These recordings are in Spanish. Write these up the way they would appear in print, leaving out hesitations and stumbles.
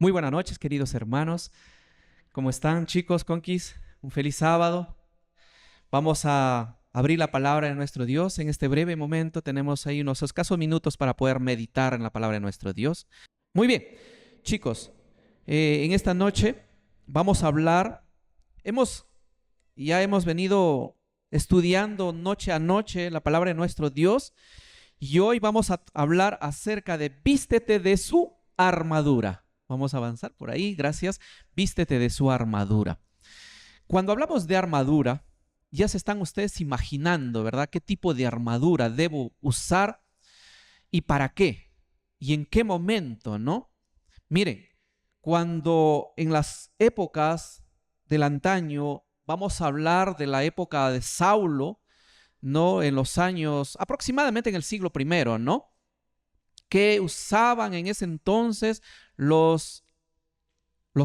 Muy buenas noches, queridos hermanos. ¿Cómo están, chicos, conquis? Un feliz sábado. Vamos a abrir la palabra de nuestro Dios. En este breve momento tenemos ahí unos escasos minutos para poder meditar en la palabra de nuestro Dios. Muy bien, chicos, en esta noche vamos a hablar, ya hemos venido estudiando noche a noche la palabra de nuestro Dios y hoy vamos a hablar acerca de vístete de su armadura. Vamos a avanzar por ahí, gracias. Vístete de su armadura. Cuando hablamos de armadura, ya se están ustedes imaginando, ¿verdad? ¿Qué tipo de armadura debo usar y para qué? ¿Y en qué momento, no? Miren, cuando en las épocas del antaño, vamos a hablar de la época de Saulo, ¿no? En los años, aproximadamente en el siglo I, ¿no? Que usaban en ese entonces los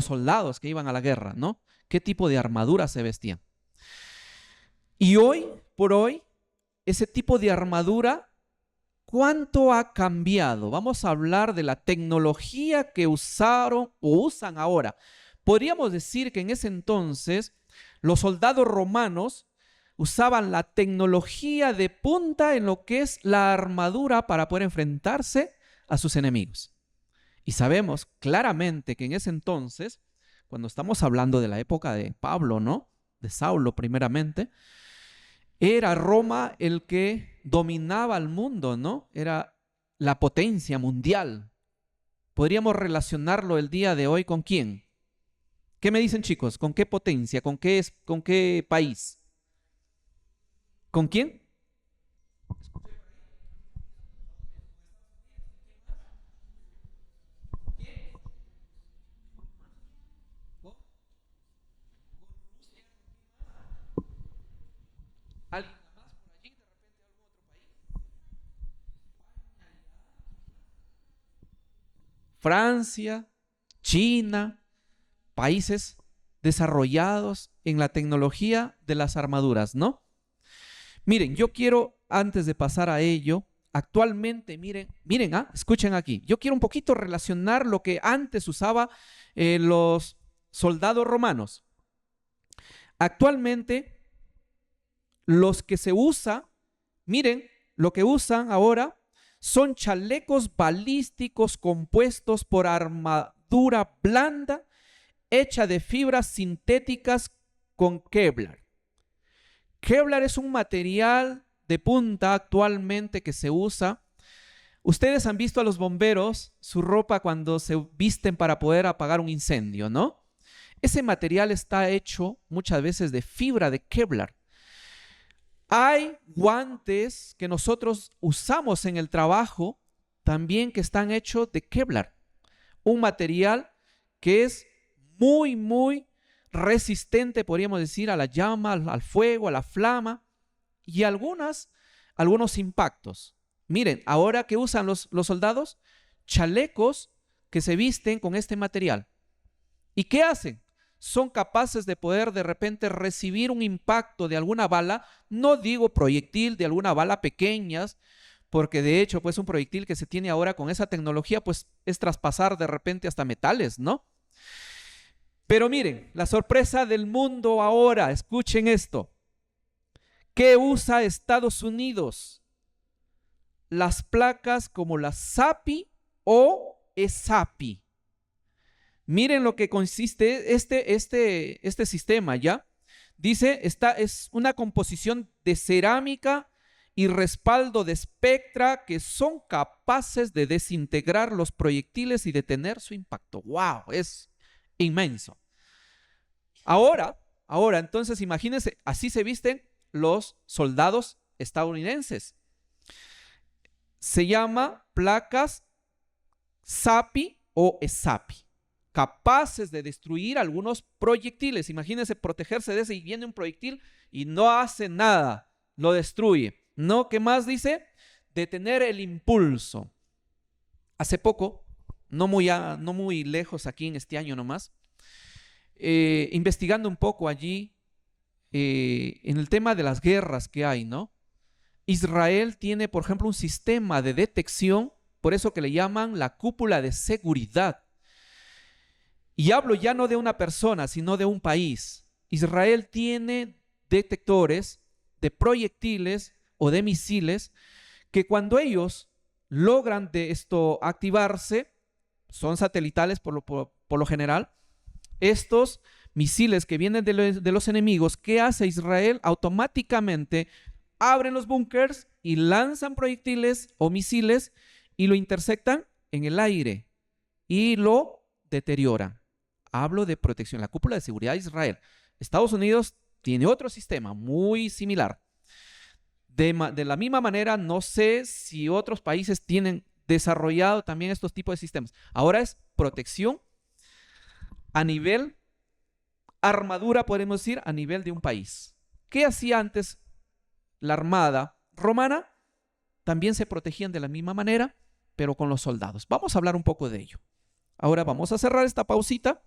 soldados que iban a la guerra, ¿no? ¿Qué tipo de armadura se vestían? Y hoy por hoy, ese tipo de armadura, ¿cuánto ha cambiado? Vamos a hablar de la tecnología que usaron o usan ahora. Podríamos decir que en ese entonces los soldados romanos usaban la tecnología de punta en lo que es la armadura para poder enfrentarse a sus enemigos. Y sabemos claramente que en ese entonces, cuando estamos hablando de la época de Pablo, ¿no? De Saulo primeramente, era Roma el que dominaba el mundo, ¿no? Era la potencia mundial. ¿Podríamos relacionarlo el día de hoy con quién? ¿Qué me dicen, chicos? ¿Con qué potencia? ¿Con qué país? ¿Con quién? ¿Alguien más por allí? ¿De repente algún otro país? Francia, China, países desarrollados en la tecnología de las armaduras, ¿no? Miren, yo quiero, antes de pasar a ello, actualmente, escuchen aquí, yo quiero un poquito relacionar lo que antes usaba los soldados romanos. Actualmente, los que se usa, miren, lo que usan ahora son chalecos balísticos compuestos por armadura blanda hecha de fibras sintéticas con Kevlar. Kevlar es un material de punta actualmente que se usa. Ustedes han visto a los bomberos, su ropa cuando se visten para poder apagar un incendio, ¿no? Ese material está hecho muchas veces de fibra de Kevlar. Hay guantes que nosotros usamos en el trabajo también que están hechos de Kevlar, un material que es muy resistente, podríamos decir, a la llama, al fuego, a la flama y algunos impactos. Miren, ahora que usan los soldados, chalecos que se visten con este material. ¿Y qué hacen? Son capaces de poder de repente recibir un impacto de alguna bala, no digo proyectil, de alguna bala pequeñas, porque de hecho, pues un proyectil que se tiene ahora con esa tecnología, pues es traspasar de repente hasta metales, ¿no? Pero miren, la sorpresa del mundo ahora, escuchen esto. ¿Qué usa Estados Unidos? Las placas como la SAPI o ESAPI. Miren lo que consiste este sistema, ¿ya? Dice, es una composición de cerámica y respaldo de Spectra que son capaces de desintegrar los proyectiles y detener su impacto. ¡Wow! Es inmenso. Ahora, entonces imagínense, así se visten los soldados estadounidenses. Se llama placas SAPI o ESAPI, capaces de destruir algunos proyectiles. Imagínense protegerse de ese y viene un proyectil y no hace nada, lo destruye. ¿No? ¿Qué más dice? Detener el impulso. Hace poco, no muy lejos aquí en este año nomás, investigando un poco allí en el tema de las guerras que hay, ¿no? Israel tiene, por ejemplo, un sistema de detección, por eso que le llaman la cúpula de seguridad. Y hablo ya no de una persona, sino de un país. Israel tiene detectores de proyectiles o de misiles que cuando ellos logran de esto activarse, son satelitales por lo general, estos misiles que vienen de los enemigos, ¿qué hace Israel? Automáticamente abren los búnkers y lanzan proyectiles o misiles y lo interceptan en el aire y lo deterioran. Hablo de protección, la cúpula de seguridad de Israel. Estados Unidos tiene otro sistema muy similar. De la misma manera, no sé si otros países tienen desarrollado también estos tipos de sistemas. Ahora es protección a nivel armadura, podemos decir, a nivel de un país. ¿Qué hacía antes la armada romana? También se protegían de la misma manera, pero con los soldados. Vamos a hablar un poco de ello. Ahora vamos a cerrar esta pausita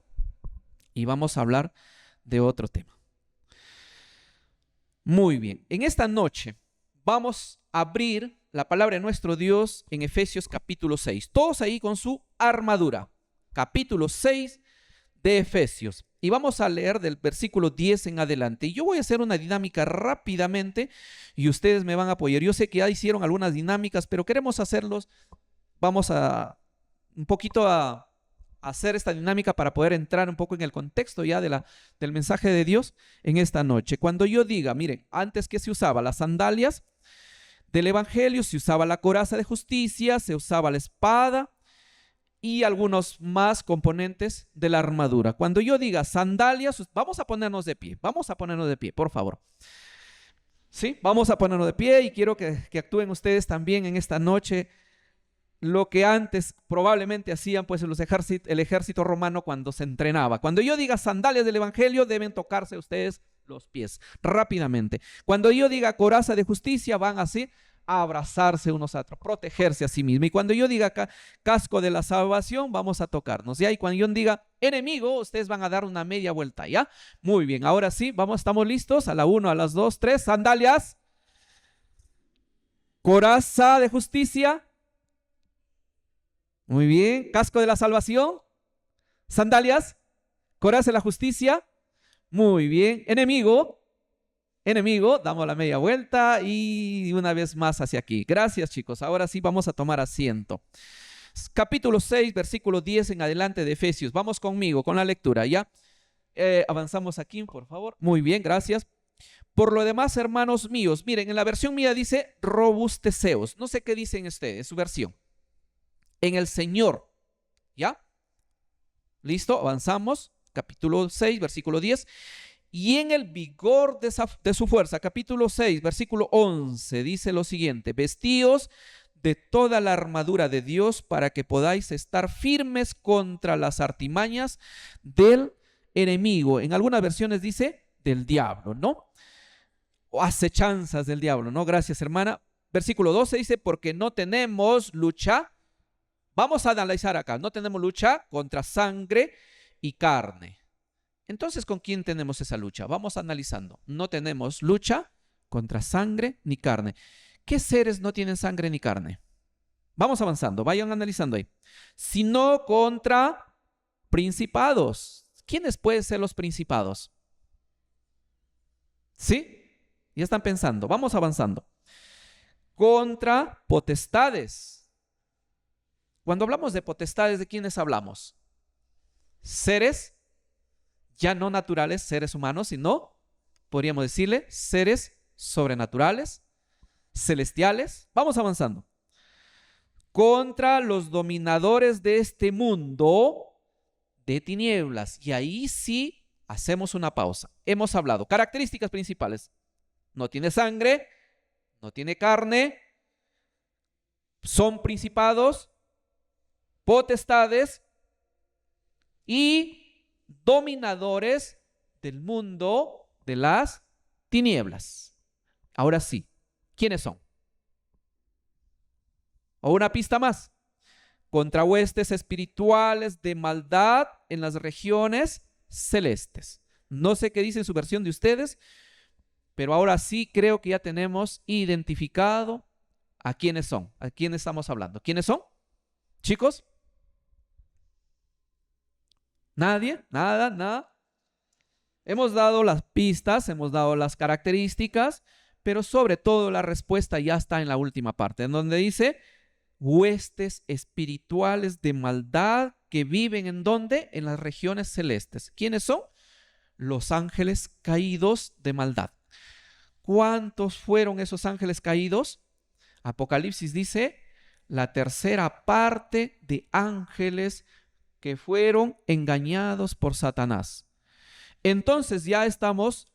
y vamos a hablar de otro tema. Muy bien, en esta noche vamos a abrir la palabra de nuestro Dios en Efesios capítulo 6. Todos ahí con su armadura. Capítulo 6 de Efesios. Y vamos a leer del versículo 10 en adelante. Y yo voy a hacer una dinámica rápidamente y ustedes me van a apoyar. Yo sé que ya hicieron algunas dinámicas, pero queremos hacerlos. Vamos a un poquito a hacer esta dinámica para poder entrar un poco en el contexto ya del mensaje de Dios en esta noche. Cuando yo diga, miren, antes que se usaba las sandalias del evangelio, se usaba la coraza de justicia, se usaba la espada y algunos más componentes de la armadura. Cuando yo diga sandalias, vamos a ponernos de pie, por favor. Sí, vamos a ponernos de pie y quiero que actúen ustedes también en esta noche lo que antes probablemente hacían pues el ejército romano cuando se entrenaba. Cuando yo diga sandalias del evangelio, deben tocarse ustedes los pies rápidamente. Cuando yo diga coraza de justicia, van así a abrazarse unos a otros, protegerse a sí mismos. Y cuando yo diga casco de la salvación, vamos a tocarnos, ¿ya? Y cuando yo diga enemigo, ustedes van a dar una media vuelta, ¿ya? Muy bien, ahora sí, estamos listos. A la 1, a las 2, 3, sandalias, coraza de justicia. Muy bien, casco de la salvación, sandalias, coraza de la justicia. Muy bien, enemigo, damos la media vuelta y una vez más hacia aquí. Gracias, chicos. Ahora sí vamos a tomar asiento. Capítulo 6, versículo 10 en adelante de Efesios. Vamos conmigo con la lectura, ¿ya? Avanzamos aquí, por favor. Muy bien, gracias. Por lo demás, hermanos míos, miren, en la versión mía dice robusteceos. No sé qué dicen ustedes en su versión. En el Señor, ¿ya? ¿Listo? Avanzamos. Capítulo 6, versículo 10. Y en el vigor de su fuerza, capítulo 6, versículo 11, dice lo siguiente: vestíos de toda la armadura de Dios para que podáis estar firmes contra las artimañas del enemigo. En algunas versiones dice del diablo, ¿no? O acechanzas del diablo, ¿no? Gracias, hermana. Versículo 12 dice: porque no tenemos lucha. Vamos a analizar acá. No tenemos lucha contra sangre y carne. Entonces, ¿con quién tenemos esa lucha? Vamos analizando. No tenemos lucha contra sangre ni carne. ¿Qué seres no tienen sangre ni carne? Vamos avanzando, vayan analizando ahí. Sino contra principados. ¿Quiénes pueden ser los principados? ¿Sí? Ya están pensando. Vamos avanzando. Contra potestades. Cuando hablamos de potestades, ¿de quiénes hablamos? Seres ya no naturales, seres humanos, sino, podríamos decirle, seres sobrenaturales, celestiales. Vamos avanzando. Contra los dominadores de este mundo de tinieblas. Y ahí sí hacemos una pausa. Hemos hablado características principales. No tiene sangre, no tiene carne, son principados, potestades y dominadores del mundo de las tinieblas. Ahora sí, ¿quiénes son? O una pista más. Contra huestes espirituales de maldad en las regiones celestes. No sé qué dice en su versión de ustedes, pero ahora sí creo que ya tenemos identificado a quiénes son, a quiénes estamos hablando. ¿Quiénes son? Chicos, ¿Nadie? ¿Nada? ¿Nada? Hemos dado las pistas, hemos dado las características, pero sobre todo la respuesta ya está en la última parte, en donde dice huestes espirituales de maldad que viven ¿en dónde? En las regiones celestes. ¿Quiénes son? Los ángeles caídos de maldad. ¿Cuántos fueron esos ángeles caídos? Apocalipsis dice la tercera parte de ángeles que fueron engañados por Satanás. Entonces ya estamos,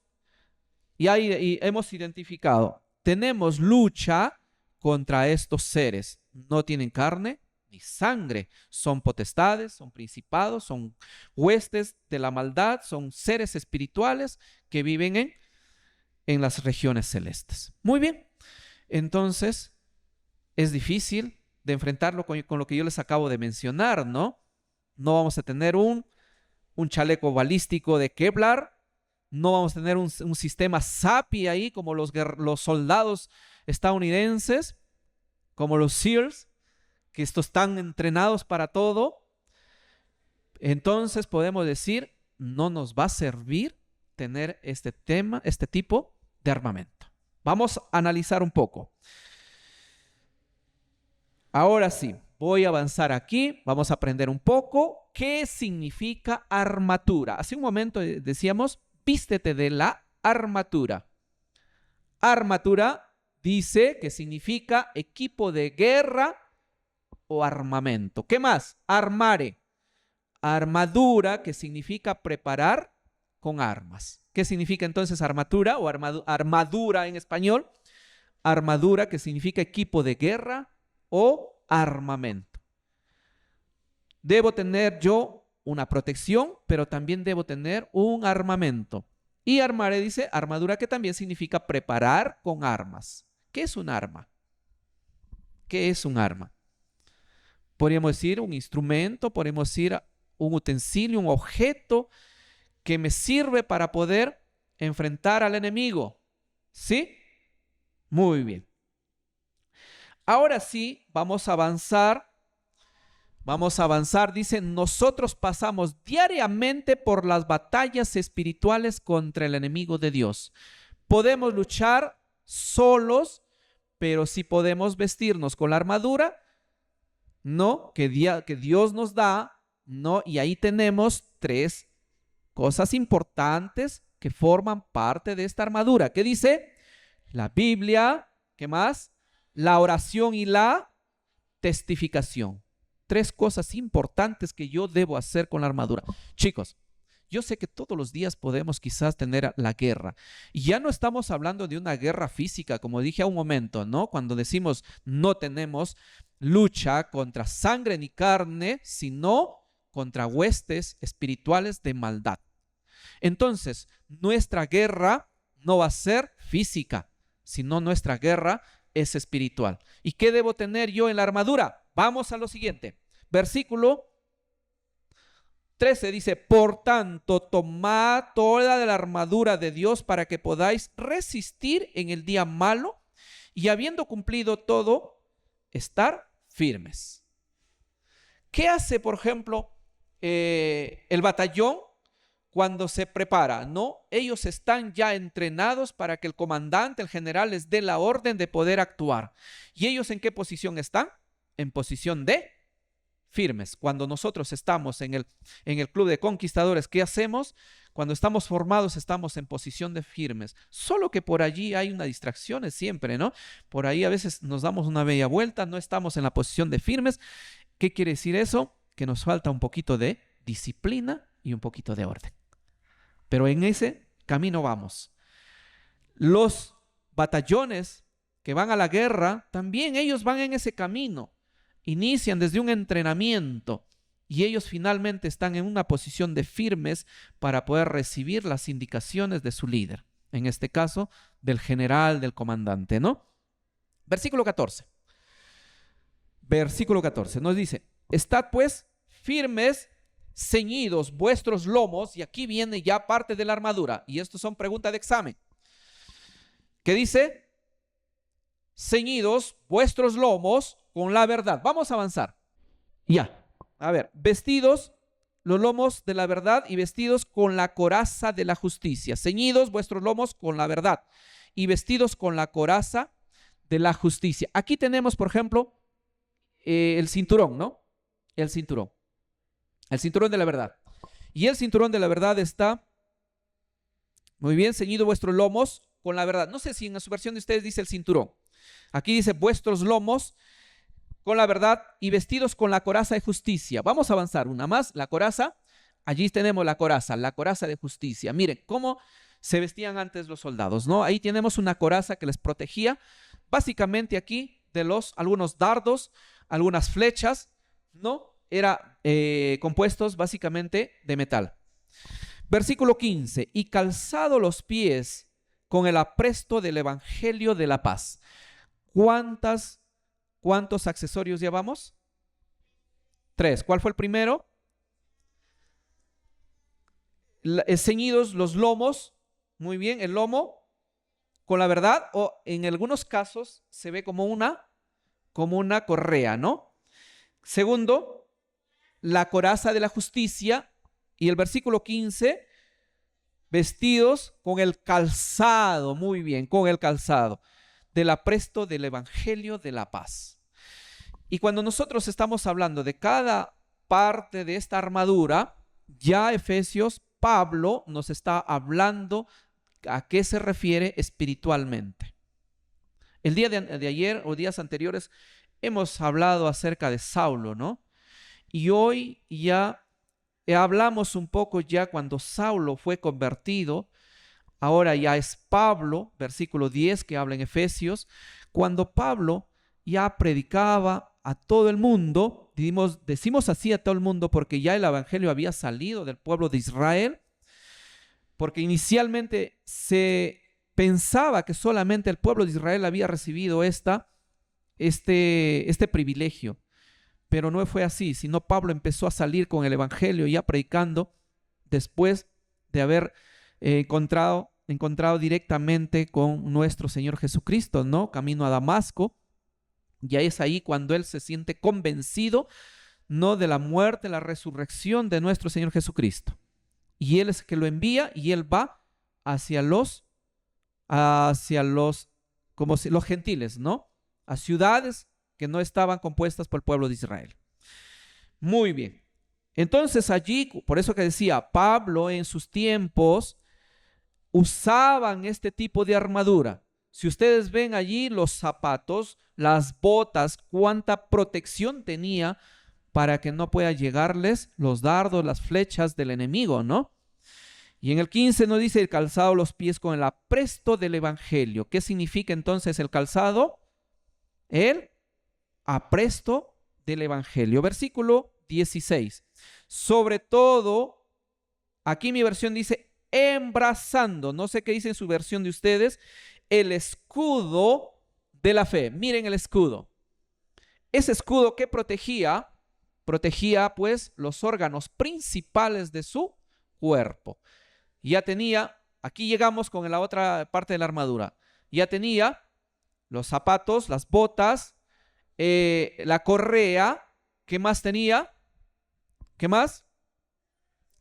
y hemos identificado, tenemos lucha contra estos seres. No tienen carne ni sangre, son potestades, son principados, son huestes de la maldad, son seres espirituales que viven en las regiones celestes. Muy bien, entonces es difícil de enfrentarlo con lo que yo les acabo de mencionar, ¿no? No vamos a tener un chaleco balístico de Kevlar, no vamos a tener un sistema SAPI ahí como los soldados estadounidenses, como los SEALs, que estos están entrenados para todo. Entonces podemos decir, no nos va a servir tener este tipo de armamento. Vamos a analizar un poco. Ahora sí, voy a avanzar aquí, vamos a aprender un poco qué significa armadura. Hace un momento decíamos, vístete de la armadura. Armadura dice que significa equipo de guerra o armamento. ¿Qué más? Armare. Armadura, que significa preparar con armas. ¿Qué significa entonces armadura o armadura en español? Armadura, que significa equipo de guerra o armamento. Debo tener yo una protección, pero también debo tener un armamento. Y armare dice armadura, que también significa preparar con armas. ¿Qué es un arma? ¿Qué es un arma? Podríamos decir un instrumento, podríamos decir un utensilio, un objeto que me sirve para poder enfrentar al enemigo. ¿Sí? Muy bien. Ahora sí, vamos a avanzar. Vamos a avanzar. Dice, nosotros pasamos diariamente por las batallas espirituales contra el enemigo de Dios. Podemos luchar solos, pero sí podemos vestirnos con la armadura, ¿no? Que Dios nos da, ¿no? Y ahí tenemos 3 cosas importantes que forman parte de esta armadura. ¿Qué dice? La Biblia, ¿qué más? La oración y la testificación. 3 cosas importantes que yo debo hacer con la armadura. Chicos, yo sé que todos los días podemos quizás tener la guerra. Y ya no estamos hablando de una guerra física, como dije a un momento, ¿no? Cuando decimos no tenemos lucha contra sangre ni carne, sino contra huestes espirituales de maldad. Entonces, nuestra guerra no va a ser física, sino nuestra guerra es espiritual. ¿Y qué debo tener yo en la armadura? Vamos a lo siguiente. Versículo 13 dice, por tanto, tomad toda la armadura de Dios para que podáis resistir en el día malo y habiendo cumplido todo, estar firmes. ¿Qué hace, por ejemplo, el batallón cuando se prepara? ¿No? Ellos están ya entrenados para que el comandante, el general, les dé la orden de poder actuar. ¿Y ellos en qué posición están? En posición de firmes. Cuando nosotros estamos en el club de conquistadores, ¿qué hacemos? Cuando estamos formados estamos en posición de firmes. Solo que por allí hay una distracción siempre, ¿no? Por ahí a veces nos damos una media vuelta, no estamos en la posición de firmes. ¿Qué quiere decir eso? Que nos falta un poquito de disciplina y un poquito de orden. Pero en ese camino vamos. Los batallones que van a la guerra, también ellos van en ese camino. Inician desde un entrenamiento y ellos finalmente están en una posición de firmes para poder recibir las indicaciones de su líder. En este caso, del general, del comandante, ¿no? Versículo 14. Versículo 14 nos dice, estad pues firmes, ceñidos vuestros lomos, y aquí viene ya parte de la armadura, y esto son preguntas de examen. ¿Qué dice? Ceñidos vuestros lomos con la verdad. Vamos a avanzar. Ya. A ver, vestidos los lomos de la verdad y vestidos con la coraza de la justicia. Ceñidos vuestros lomos con la verdad y vestidos con la coraza de la justicia. Aquí tenemos, por ejemplo, el cinturón, ¿no? El cinturón de la verdad. Y el cinturón de la verdad está, muy bien, ceñido vuestros lomos con la verdad. No sé si en su versión de ustedes dice el cinturón. Aquí dice vuestros lomos con la verdad y vestidos con la coraza de justicia. Vamos a avanzar una más, la coraza. Allí tenemos la coraza de justicia. Miren cómo se vestían antes los soldados, ¿no? Ahí tenemos una coraza que les protegía, básicamente aquí de algunos dardos, algunas flechas, ¿no? Era compuestos básicamente de metal. Versículo 15, y calzado los pies con el apresto del evangelio de la paz. ¿Cuántos accesorios llevamos? 3. ¿Cuál fue el primero? Ceñidos los lomos, muy bien, el lomo con la verdad, o en algunos casos se ve como una correa, ¿no? Segundo, la coraza de la justicia. Y el versículo 15, vestidos con el calzado, muy bien, con el calzado del apresto del evangelio de la paz. Y cuando nosotros estamos hablando de cada parte de esta armadura, ya Efesios, Pablo nos está hablando a qué se refiere espiritualmente. El día de ayer o días anteriores hemos hablado acerca de Saulo, ¿no? Y hoy ya hablamos un poco ya cuando Saulo fue convertido. Ahora ya es Pablo, versículo 10 que habla en Efesios, cuando Pablo ya predicaba a todo el mundo. Decimos así a todo el mundo porque ya el evangelio había salido del pueblo de Israel, porque inicialmente se pensaba que solamente el pueblo de Israel había recibido este privilegio. Pero no fue así, sino Pablo empezó a salir con el evangelio ya predicando después de haber encontrado directamente con nuestro Señor Jesucristo, ¿no? Camino a Damasco. Ya es ahí cuando él se siente convencido, ¿no? De la muerte, la resurrección de nuestro Señor Jesucristo. Y él es el que lo envía y él va hacia los gentiles, ¿no? A ciudades que no estaban compuestas por el pueblo de Israel. Muy bien. Entonces allí, por eso que decía, Pablo en sus tiempos usaban este tipo de armadura. Si ustedes ven allí los zapatos, las botas, cuánta protección tenía para que no pueda llegarles los dardos, las flechas del enemigo, ¿no? Y en el 15 nos dice el calzado los pies con el apresto del evangelio. ¿Qué significa entonces el calzado? El apresto del evangelio. Versículo 16. Sobre todo, aquí mi versión dice embrazando, no sé qué dice en su versión de ustedes, el escudo de la fe. Miren el escudo. Ese escudo que protegía pues los órganos principales de su cuerpo. Ya tenía, aquí llegamos con la otra parte de la armadura, ya tenía los zapatos, las botas, la correa. ¿Qué más tenía? ¿Qué más?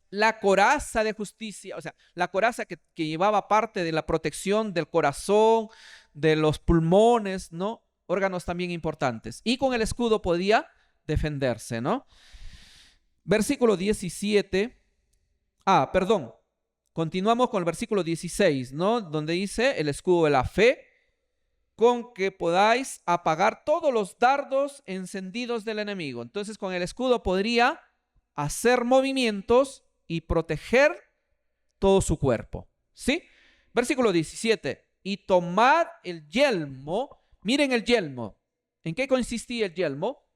La coraza de justicia, o sea, la coraza que llevaba parte de la protección del corazón, de los pulmones, ¿no? Órganos también importantes. Y con el escudo podía defenderse, ¿no? Versículo 17. Continuamos con el versículo 16, ¿no? Donde dice el escudo de la fe, con que podáis apagar todos los dardos encendidos del enemigo. Entonces, con el escudo podría hacer movimientos y proteger todo su cuerpo, ¿sí? Versículo 17. Y tomad el yelmo. Miren el yelmo. ¿En qué consistía el yelmo?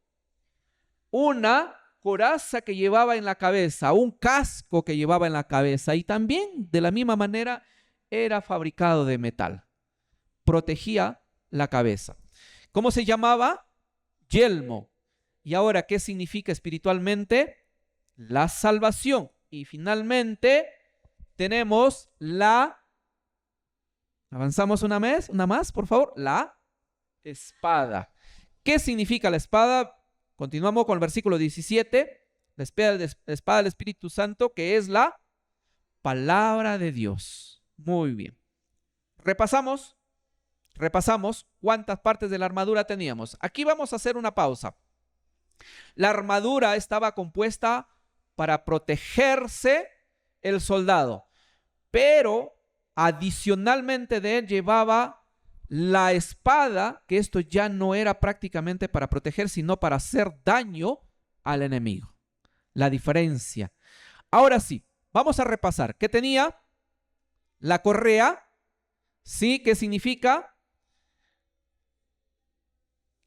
Una coraza que llevaba en la cabeza, un casco que llevaba en la cabeza, y también de la misma manera era fabricado de metal. Protegía la cabeza. ¿Cómo se llamaba? Yelmo. Y ahora, ¿qué significa espiritualmente? La salvación. Y finalmente tenemos avanzamos una más, por favor, la espada. ¿Qué significa la espada? Continuamos con el versículo 17. la espada del Espíritu Santo, que es la palabra de Dios. Muy bien. Repasamos cuántas partes de la armadura teníamos. Aquí vamos a hacer una pausa. La armadura estaba compuesta para protegerse el soldado, pero adicionalmente de él llevaba la espada, que esto ya no era prácticamente para proteger, sino para hacer daño al enemigo. La diferencia. Ahora sí, vamos a repasar. ¿Qué tenía? La correa, ¿sí? ¿Qué significa?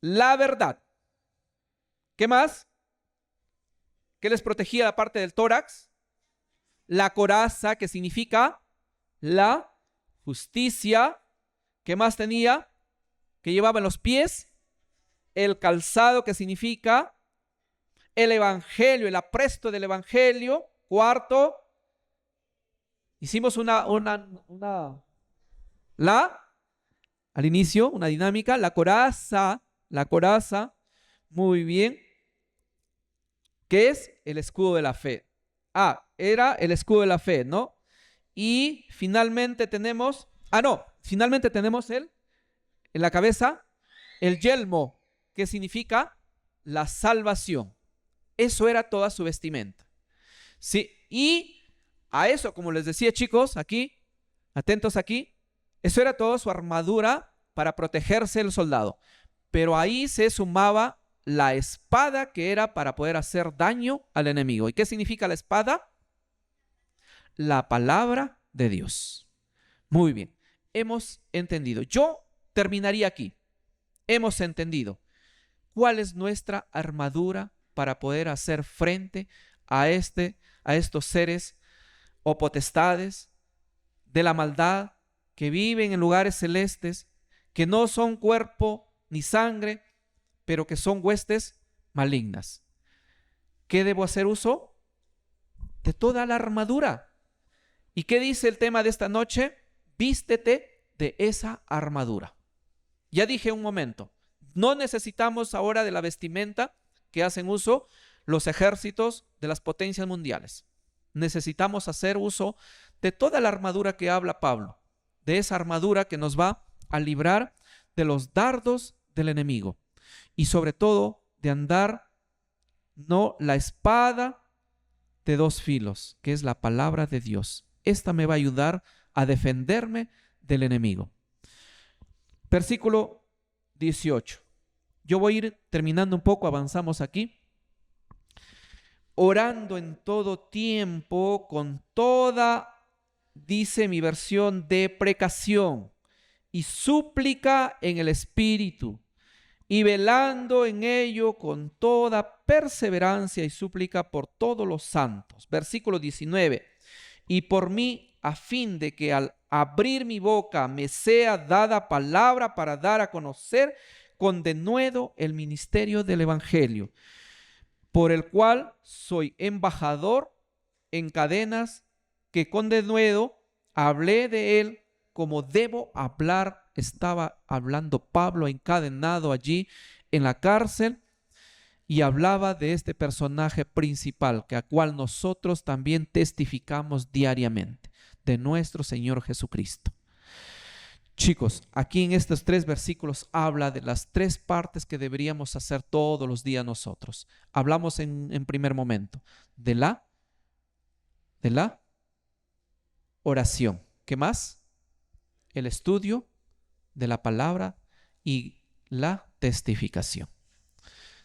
La verdad. ¿Qué más? ¿Qué les protegía la parte del tórax? La coraza, que significa la justicia. ¿Qué más tenía? Que llevaba en los pies. El calzado, que significa el evangelio, el apresto del evangelio. Cuarto, hicimos al inicio, una dinámica. La coraza, muy bien. ¿Qué es? El escudo de la fe. Era el escudo de la fe, ¿no? Y finalmente tenemos, en la cabeza, el yelmo, que significa la salvación. Eso era toda su vestimenta. Sí, y a eso, como les decía, chicos, aquí, atentos aquí, eso era toda su armadura para protegerse el soldado. Pero ahí se sumaba la espada, que era para poder hacer daño al enemigo. ¿Y qué significa la espada? La palabra de Dios. Muy bien, hemos entendido. Yo terminaría aquí. Hemos entendido cuál es nuestra armadura para poder hacer frente a estos seres o potestades de la maldad que viven en lugares celestes, que no son cuerpo ni sangre, pero que son huestes malignas. ¿Qué debo hacer uso? De toda la armadura. ¿Y qué dice el tema de esta noche? Vístete de esa armadura. Ya dije un momento, no necesitamos ahora de la vestimenta que hacen uso los ejércitos de las potencias mundiales. Necesitamos hacer uso de toda la armadura que habla Pablo, de esa armadura que nos va a librar de los dardos del enemigo y sobre todo de andar, no la espada de dos filos, que es la palabra de Dios. Esta me va a ayudar a defenderme del enemigo. Versículo 18. Yo voy a ir terminando un poco, avanzamos aquí. Orando en todo tiempo, con toda, dice mi versión, deprecación y súplica en el Espíritu, y velando en ello con toda perseverancia y súplica por todos los santos. Versículo 19. Y por mí, a fin de que al abrir mi boca me sea dada palabra para dar a conocer con denuedo el ministerio del Evangelio, por el cual soy embajador en cadenas, que con denuedo hablé de él como debo hablar. Estaba hablando Pablo encadenado allí en la cárcel y hablaba de este personaje principal, que a cual nosotros también testificamos diariamente, de nuestro Señor Jesucristo. Chicos, aquí en estos 3 versículos habla de las 3 partes que deberíamos hacer todos los días nosotros. Hablamos en primer momento de la oración. ¿Qué más? El estudio de la palabra y la testificación.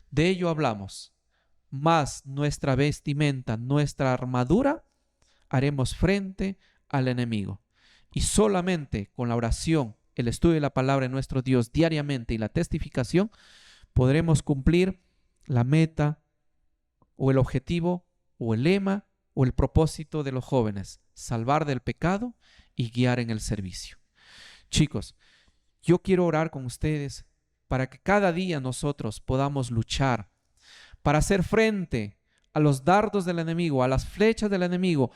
De ello hablamos. Más nuestra vestimenta, nuestra armadura, haremos frente al enemigo. Y solamente con la oración, el estudio de la palabra de nuestro Dios diariamente y la testificación, podremos cumplir la meta o el objetivo o el lema o el propósito de los jóvenes: salvar del pecado y guiar en el servicio. Chicos, yo quiero orar con ustedes para que cada día nosotros podamos luchar para hacer frente a los dardos del enemigo, a las flechas del enemigo,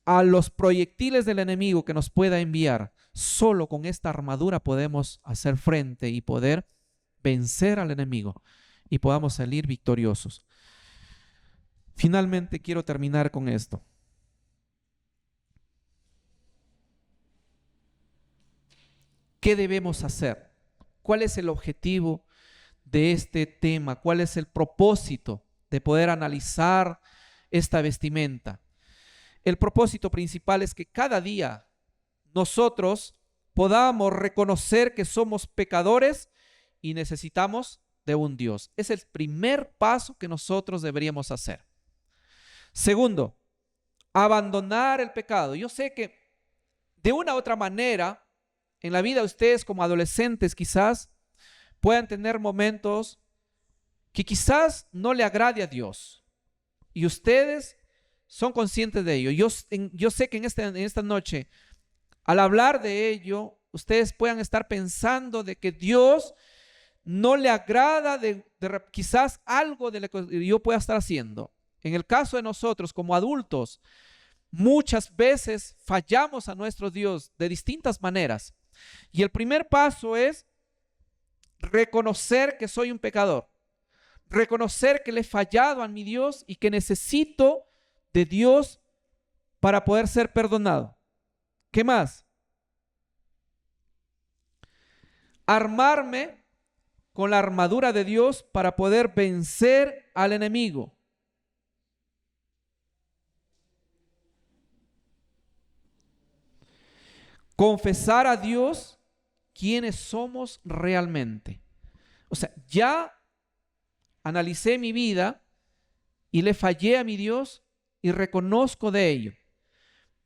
a los proyectiles del enemigo que nos pueda enviar. Solo con esta armadura podemos hacer frente y poder vencer al enemigo y podamos salir victoriosos. Finalmente quiero terminar con esto. ¿Qué debemos hacer? ¿Cuál es el objetivo de este tema? ¿Cuál es el propósito de poder analizar esta vestimenta? El propósito principal es que cada día nosotros podamos reconocer que somos pecadores y necesitamos de un Dios. Es el primer paso que nosotros deberíamos hacer. Segundo, abandonar el pecado. Yo sé que de una u otra manera, en la vida de ustedes como adolescentes quizás puedan tener momentos que quizás no le agrade a Dios. Y ustedes son conscientes de ello. Yo sé que en esta noche, al hablar de ello, ustedes puedan estar pensando de que Dios no le agrada quizás algo de lo que yo pueda estar haciendo. En el caso de nosotros como adultos, muchas veces fallamos a nuestro Dios de distintas maneras. Y el primer paso es reconocer que soy un pecador. Reconocer que le he fallado a mi Dios y que necesito de Dios para poder ser perdonado. ¿Qué más? Armarme con la armadura de Dios para poder vencer al enemigo. Confesar a Dios quiénes somos realmente. O sea, ya analicé mi vida y le fallé a mi Dios y reconozco de ello.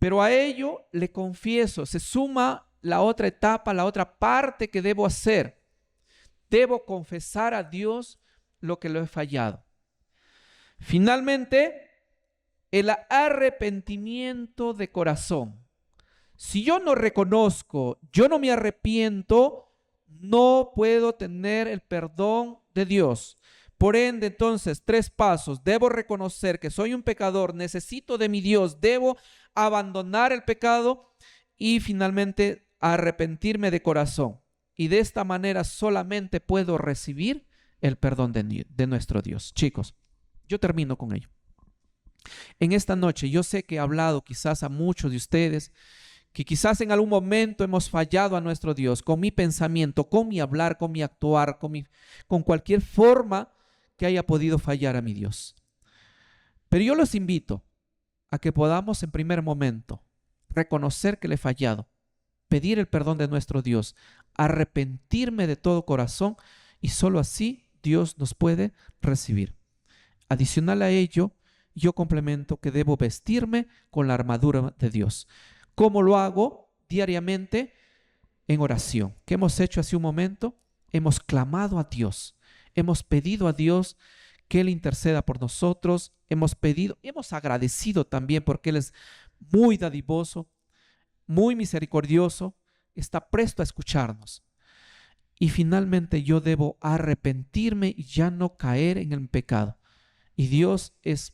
Pero a ello le confieso, se suma la otra etapa, la otra parte que debo hacer. Debo confesar a Dios lo que lo he fallado. Finalmente, el arrepentimiento de corazón. Si yo no reconozco, yo no me arrepiento, no puedo tener el perdón de Dios. Por ende, entonces, 3 pasos. Debo reconocer que soy un pecador, necesito de mi Dios, debo abandonar el pecado y finalmente arrepentirme de corazón. Y de esta manera solamente puedo recibir el perdón de nuestro Dios. Chicos, yo termino con ello. En esta noche yo sé que he hablado quizás a muchos de ustedes que quizás en algún momento hemos fallado a nuestro Dios con mi pensamiento, con mi hablar, con mi actuar, con cualquier forma que haya podido fallar a mi Dios. Pero yo los invito a que podamos en primer momento reconocer que le he fallado, pedir el perdón de nuestro Dios, arrepentirme de todo corazón y solo así Dios nos puede recibir. Adicional a ello, yo complemento que debo vestirme con la armadura de Dios. ¿Cómo lo hago? Diariamente en oración. ¿Qué hemos hecho hace un momento? Hemos clamado a Dios. Hemos pedido a Dios que Él interceda por nosotros. Hemos pedido, hemos agradecido también porque Él es muy dadivoso, muy misericordioso, está presto a escucharnos. Y finalmente yo debo arrepentirme y ya no caer en el pecado. Y Dios es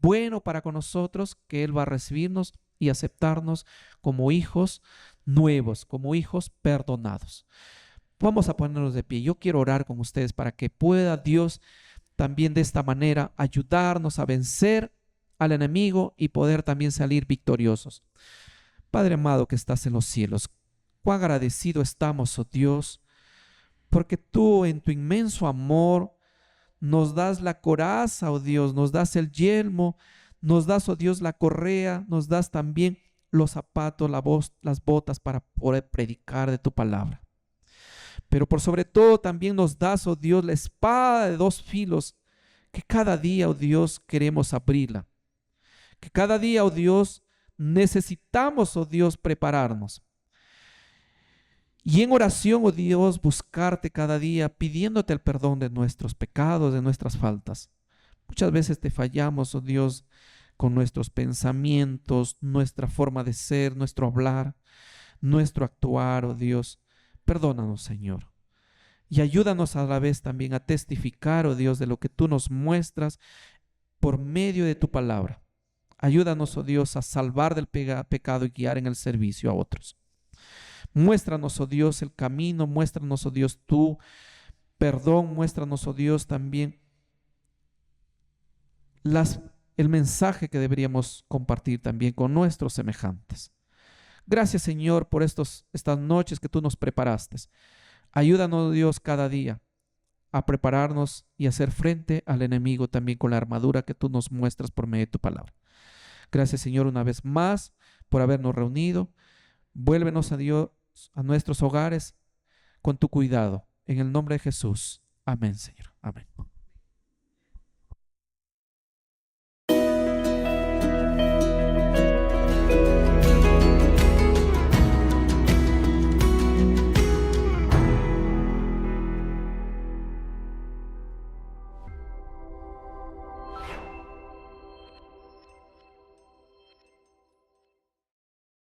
bueno para con nosotros, que Él va a recibirnos y aceptarnos como hijos nuevos, como hijos perdonados. Vamos a ponernos de pie. Yo quiero orar con ustedes para que pueda Dios también de esta manera ayudarnos a vencer al enemigo y poder también salir victoriosos. Padre amado que estás en los cielos, cuán agradecido estamos, oh Dios, porque tú en tu inmenso amor nos das la coraza, oh Dios, nos das el yelmo, nos das, oh Dios, la correa, nos das también los zapatos, las botas para poder predicar de tu palabra. Pero por sobre todo también nos das, oh Dios, la espada de 2 filos, que cada día, oh Dios, queremos abrirla. Que cada día, oh Dios, necesitamos, oh Dios, prepararnos. Y en oración, oh Dios, buscarte cada día, pidiéndote el perdón de nuestros pecados, de nuestras faltas. Muchas veces te fallamos, oh Dios, con nuestros pensamientos, nuestra forma de ser, nuestro hablar, nuestro actuar, oh Dios. Perdónanos, Señor. Y ayúdanos a la vez también a testificar, oh Dios, de lo que tú nos muestras por medio de tu palabra. Ayúdanos, oh Dios, a salvar del pecado y guiar en el servicio a otros. Muéstranos, oh Dios, el camino, muéstranos, oh Dios, tu perdón, muéstranos, oh Dios, también las el mensaje que deberíamos compartir también con nuestros semejantes. Gracias, Señor, por estas noches que tú nos preparaste. Ayúdanos, Dios, cada día a prepararnos y hacer frente al enemigo también con la armadura que tú nos muestras por medio de tu palabra. Gracias, Señor, una vez más por habernos reunido. Vuélvenos a Dios, a nuestros hogares con tu cuidado. En el nombre de Jesús. Amén, Señor. Amén.